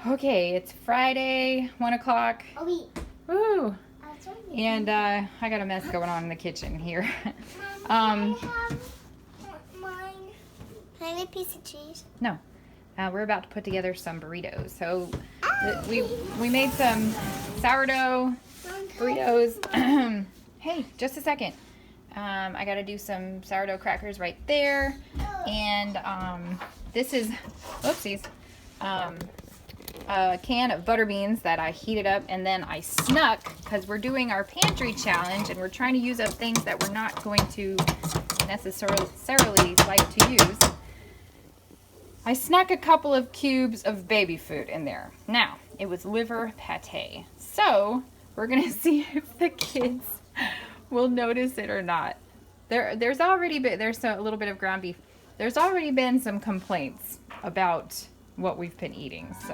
Okay, it's Friday, 1 o'clock. Oh, wait. Woo! That's right. And I got a mess going on in the kitchen here. Mom, can I have mine? Can I have a piece of cheese? No, we're about to put together some burritos. So we made some sourdough burritos. Hey, just a second. I got to do some sourdough crackers right there. And this is, whoopsies, a can of butter beans that I heated up, and then I snuck, because we're doing our pantry challenge and we're trying to use up things that we're not going to necessarily like to use. I snuck a couple of cubes of baby food in there. Now, it was liver pate. So, we're going to see if the kids will notice it or not. There's already been, there's a little bit of ground beef. There's already been some complaints about what we've been eating, so.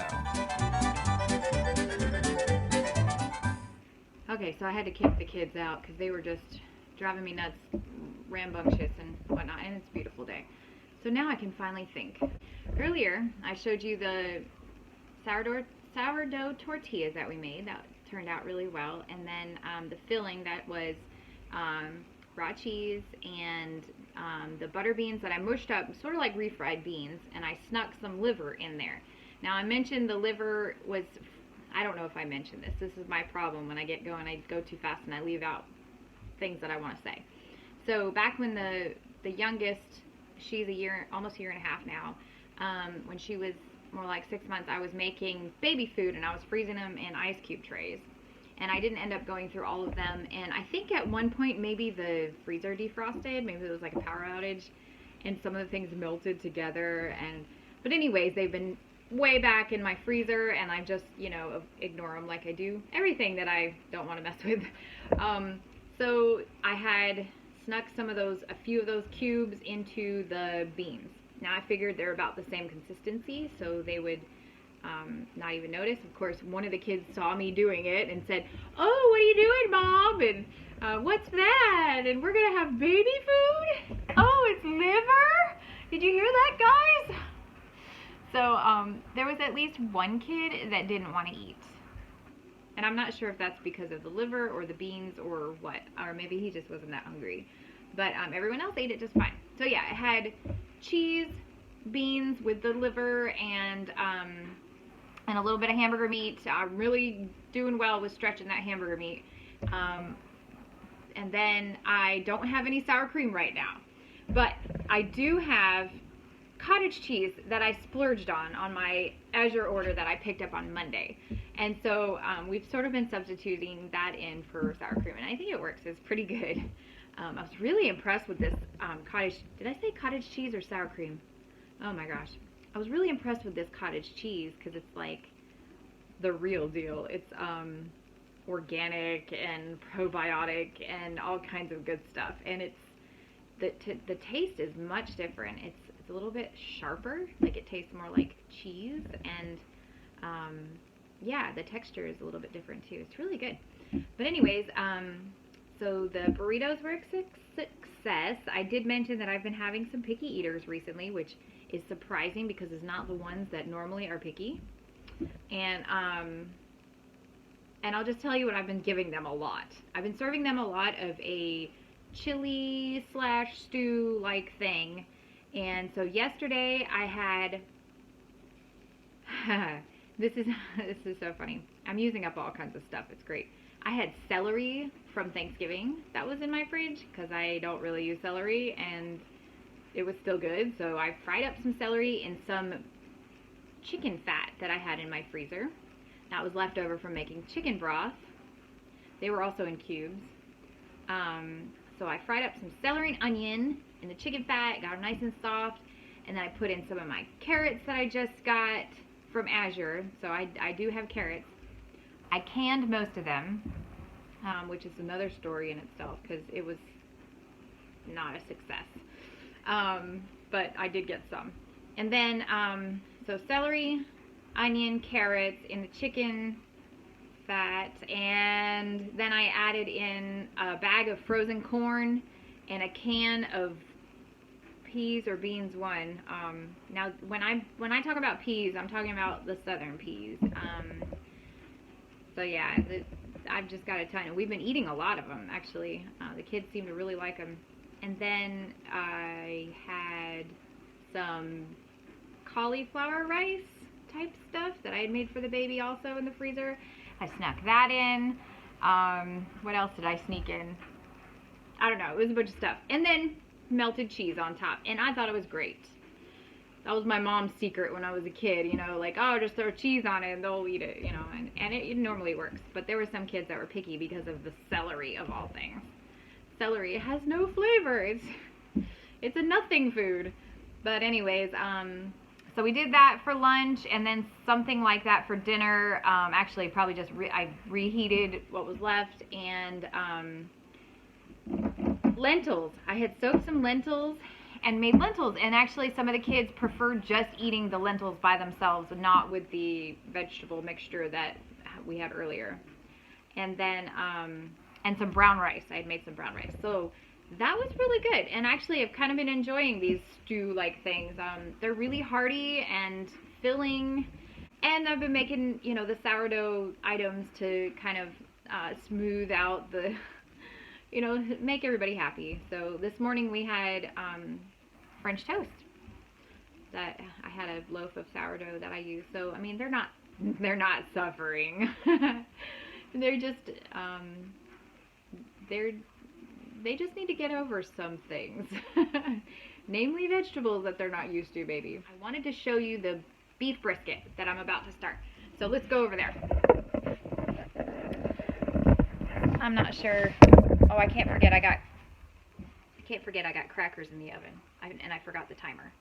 Okay, so I had to kick the kids out because they were just driving me nuts, rambunctious and whatnot, and it's a beautiful day. So now I can finally think. Earlier, I showed you the sourdough tortillas that we made. That turned out really well. And then the filling that was raw cheese and the butter beans that I mushed up, sort of like refried beans, and I snuck some liver in there. Now, I mentioned the liver was, I don't know if I mentioned this. This is my problem when I get going. I go too fast and I leave out things that I want to say. So back when the youngest, she's almost a year and a half now, when she was more like 6 months, I was making baby food and I was freezing them in ice cube trays. And I didn't end up going through all of them. And I think at one point maybe the freezer defrosted. Maybe it was like a power outage. And some of the things melted together. But anyways, they've been way back in my freezer. And I just, ignore them like I do everything that I don't want to mess with. So I had snuck a few of those cubes into the beans. Now I figured they're about the same consistency, so they would not even notice. Of course, one of the kids saw me doing it and said, "Oh, what are you doing, Mom? And what's that? And we're gonna have baby food? Oh, it's liver? Did you hear that, guys?" So there was at least one kid that didn't want to eat. And I'm not sure if that's because of the liver or the beans or what, or maybe he just wasn't that hungry. But everyone else ate it just fine. So yeah, it had cheese, beans with the liver, and a little bit of hamburger meat. I'm really doing well with stretching that hamburger meat. And then I don't have any sour cream right now. But I do have cottage cheese that I splurged on my Azure order that I picked up on Monday. And so we've sort of been substituting that in for sour cream. And I think it works. It's pretty good. I was really impressed with this did I say cottage cheese or sour cream? Oh my gosh. I was really impressed with this cottage cheese because it's like the real deal. It's organic and probiotic and all kinds of good stuff. And it's the taste is much different. It's a little bit sharper. Like it tastes more like cheese, and yeah, the texture is a little bit different too. It's really good. But anyways, so the burritos were a success. I did mention that I've been having some picky eaters recently, which is surprising because it's not the ones that normally are picky. And I'll just tell you what I've been giving them a lot. I've been serving them a lot of a chili / stew like thing. And so yesterday I had this is so funny. I'm using up all kinds of stuff. It's great. I had celery from Thanksgiving that was in my fridge because I don't really use celery, and it was still good. So I fried up some celery in some chicken fat that I had in my freezer. That was left over from making chicken broth. They were also in cubes. So I fried up some celery and onion in the chicken fat, got them nice and soft, and then I put in some of my carrots that I just got from Azure. So I do have carrots. I canned most of them, which is another story in itself because it was not a success. But I did get some. And then, so celery, onion, carrots in the chicken fat, and then I added in a bag of frozen corn and a can of peas or beans one. Now when I talk about peas, I'm talking about the southern peas. So yeah, I've just got a ton. We've been eating a lot of them actually. The kids seem to really like them. And then I had some cauliflower rice type stuff that I had made for the baby also in the freezer. I snuck that in. What else did I sneak in? I don't know. It was a bunch of stuff. And then melted cheese on top. And I thought it was great. That was my mom's secret when I was a kid, you know, like, oh, just throw cheese on it and they'll eat it, you know, and it normally works. But there were some kids that were picky because of the celery of all things. Celery has no flavor. It's a nothing food. But anyways, so we did that for lunch and then something like that for dinner. Actually, probably just I reheated what was left and lentils. I had soaked some lentils and made lentils, and actually some of the kids preferred just eating the lentils by themselves, not with the vegetable mixture that we had earlier. And then and some brown rice. I had made some brown rice. So that was really good. And actually I've kind of been enjoying these stew-like things. They're really hearty and filling. And I've been making, you know, the sourdough items to kind of smooth out the, you know, make everybody happy. So this morning we had French toast. That I had a loaf of sourdough that I used. So I mean, they're not suffering. They're just they just need to get over some things. Namely vegetables that they're not used to, baby. I wanted to show you the beef brisket that I'm about to start. So let's go over there. I'm not sure. Oh, I can't forget I got crackers in the oven. And I forgot the timer.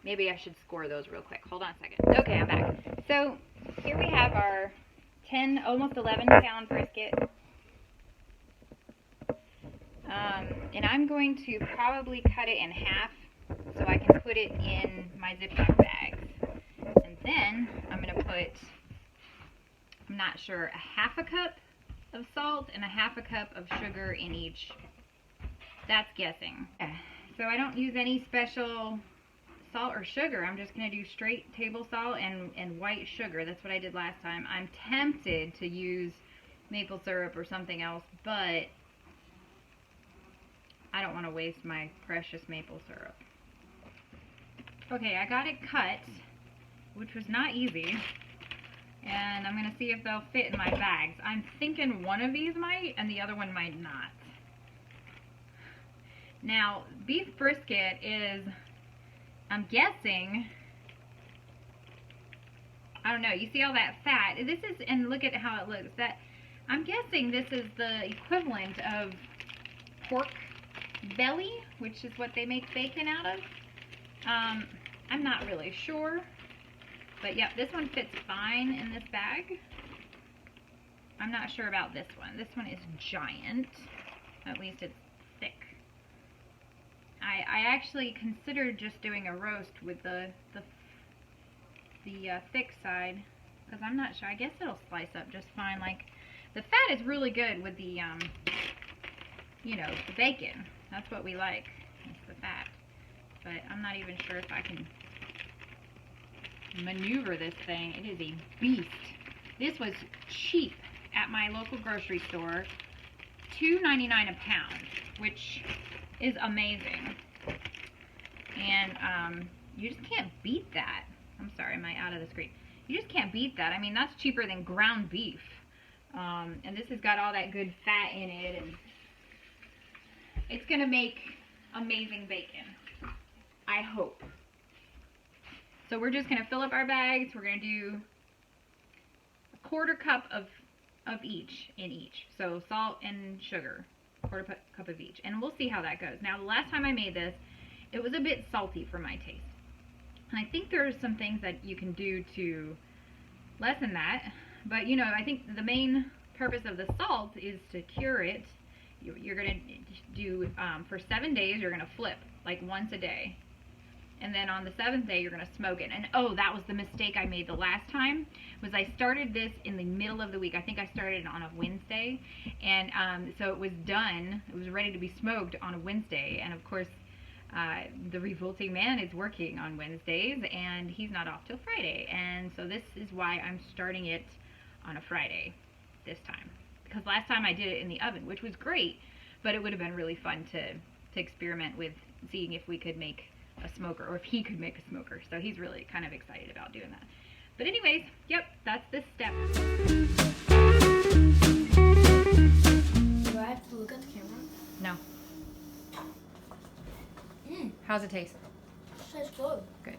Maybe I should score those real quick. Hold on a second. Okay, I'm back. So here we have our 10, almost 11 pound brisket. And I'm going to probably cut it in half so I can put it in my Ziploc bags. And then I'm going to put, I'm not sure, a half a cup of salt and a half a cup of sugar in each. That's guessing. So I don't use any special salt or sugar. I'm just going to do straight table salt and white sugar. That's what I did last time. I'm tempted to use maple syrup or something else, but I don't want to waste my precious maple syrup. Okay, I got it cut, which was not easy. And I'm going to see if they'll fit in my bags. I'm thinking one of these might and the other one might not. Now, beef brisket is, I'm guessing, I don't know, you see all that fat? This is, and look at how it looks. I'm guessing this is the equivalent of pork belly, which is what they make bacon out of. I'm not really sure. But yep, this one fits fine in this bag. I'm not sure about this one. This one is giant. At least it's thick. I actually considered just doing a roast with the thick side, because I'm not sure. I guess it'll slice up just fine. Like, the fat is really good with the you know, the bacon. That's what we like. It's the fat. But I'm not even sure if I can maneuver this thing. It is a beast. This was cheap at my local grocery store. $2.99 a pound, which is amazing. And you just can't beat that. I'm sorry, am I out of the screen? You just can't beat that. I mean, that's cheaper than ground beef. And this has got all that good fat in it, and it's gonna make amazing bacon. I hope. So we're just gonna fill up our bags. We're gonna do a quarter cup of each in each. So salt and sugar, quarter cup of each. And we'll see how that goes. Now, the last time I made this, it was a bit salty for my taste. And I think there are some things that you can do to lessen that. But, you know, I think the main purpose of the salt is to cure it. You're going to do, for 7 days, you're going to flip, like once a day. And then on the 7th day, you're going to smoke it. And, oh, that was the mistake I made the last time, was I started this in the middle of the week. I think I started it on a Wednesday. And so it was done. It was ready to be smoked on a Wednesday. And, of course, the revolting man is working on Wednesdays and he's not off till Friday. And so this is why I'm starting it on a Friday this time. Because last time I did it in the oven, which was great, but it would have been really fun to experiment with seeing if we could make a smoker, or if he could make a smoker. So he's really kind of excited about doing that. But anyways, yep, that's this step. Do I have to look at the camera? No. How's it taste? Tastes good. Good.